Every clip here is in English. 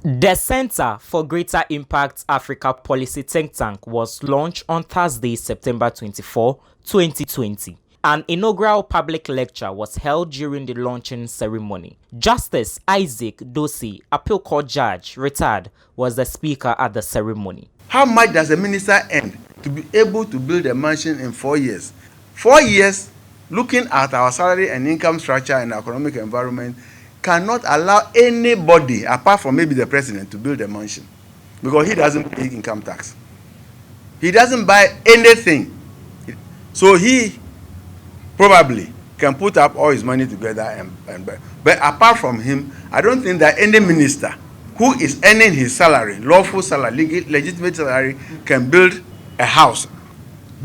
The Center for Greater Impact Africa Policy think tank was launched on Thursday, September 24, 2020. An inaugural public lecture was held during the launching ceremony. Justice Isaac Dorsey, appeal court judge, retired, was the speaker at the ceremony. How much does a minister earn to be able to build a mansion in 4 years? 4 years, looking at our salary and income structure and economic environment, cannot allow anybody, apart from maybe the president, to build a mansion. Because he doesn't pay income tax. He doesn't buy anything. So he probably can put up all his money together and buy. But apart from him, I don't think that any minister who is earning his salary, lawful salary, legitimate salary, can build a house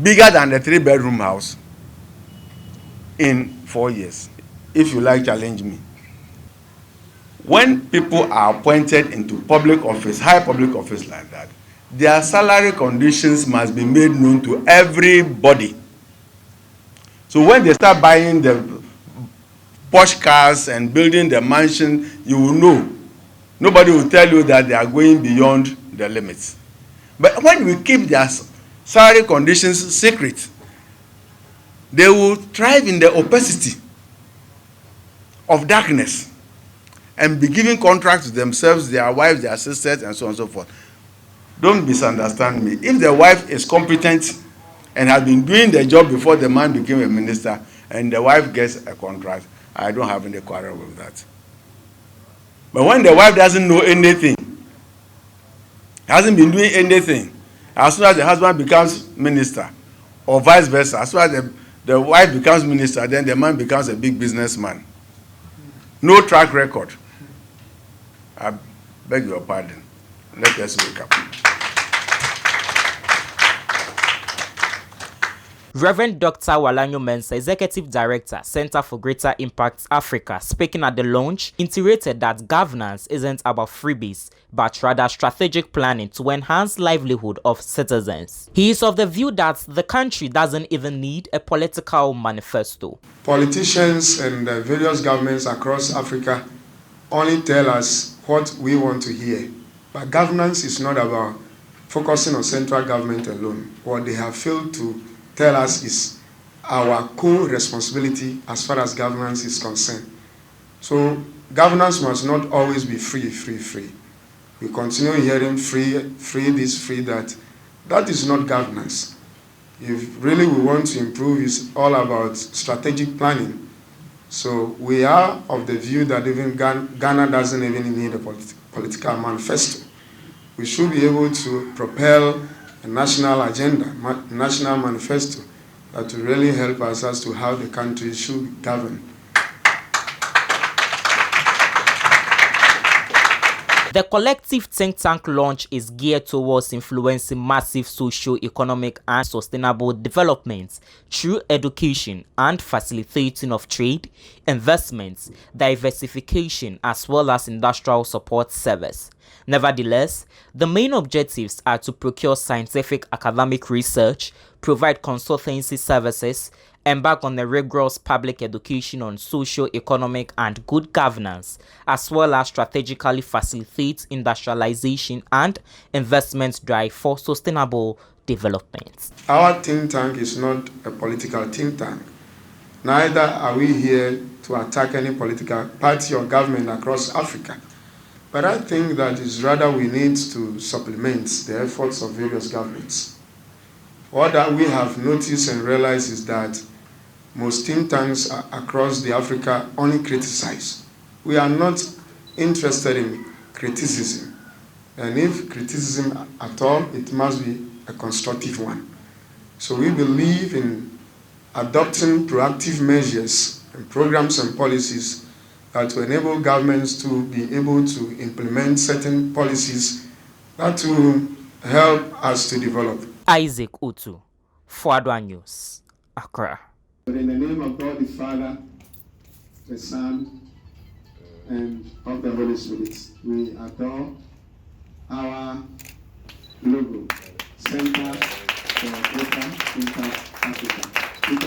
bigger than a 3-bedroom house in 4 years. If you like, challenge me. When people are appointed into public office, high public office like that, their salary conditions must be made known to everybody. So when they start buying the posh cars and building the mansion, you will know. Nobody will tell you that they are going beyond the limits. But when we keep their salary conditions secret, they will thrive in the opacity of darkness and be giving contracts to themselves, their wives, their sisters, and so on and so forth. Don't misunderstand me. If the wife is competent and has been doing the job before the man became a minister, and the wife gets a contract, I don't have any quarrel with that. But when the wife doesn't know anything, hasn't been doing anything, as soon as the husband becomes minister, or vice versa, as soon as the wife becomes minister, then the man becomes a big businessman. No track record. I beg your pardon. Let us wake up. Reverend Dr. Worlanyo Mensah, Executive Director, Center for Greater Impact Africa, speaking at the launch, iterated that governance isn't about freebies, but rather strategic planning to enhance livelihood of citizens. He is of the view that the country doesn't even need a political manifesto. Politicians and various governments across Africa only tell us what we want to hear. But governance is not about focusing on central government alone. What they have failed to tell us is our co-responsibility as far as governance is concerned. So governance must not always be free. We continue hearing free this, free that. That is not governance. If really we want to improve, it's all about strategic planning. So we are of the view that even Ghana doesn't even need a political manifesto. We should be able to propel a national agenda, national manifesto that will really help us as to how the country should govern. The collective think tank launch is geared towards influencing massive socio-economic and sustainable development through education and facilitating of trade, investments, diversification, as well as industrial support service. Nevertheless, the main objectives are to procure scientific academic research, provide consultancy services, embark on a rigorous public education on socio-economic and good governance, as well as strategically facilitate industrialization and investment drive for sustainable development. Our think tank is not a political think tank. Neither are we here to attack any political party or government across Africa. But I think that is rather we need to supplement the efforts of various governments. What that we have noticed and realized is that most think tanks across the Africa only criticize. We are not interested in criticism. And if criticism at all, it must be a constructive one. So we believe in adopting proactive measures and programs and policies that will enable governments to be able to implement certain policies that will help us to develop. Isaac Utu, Worlanyo News, Accra. But in the name of God the Father, the Son, and of the Holy Spirit, we adore our logo, Center for Greater Impact Africa.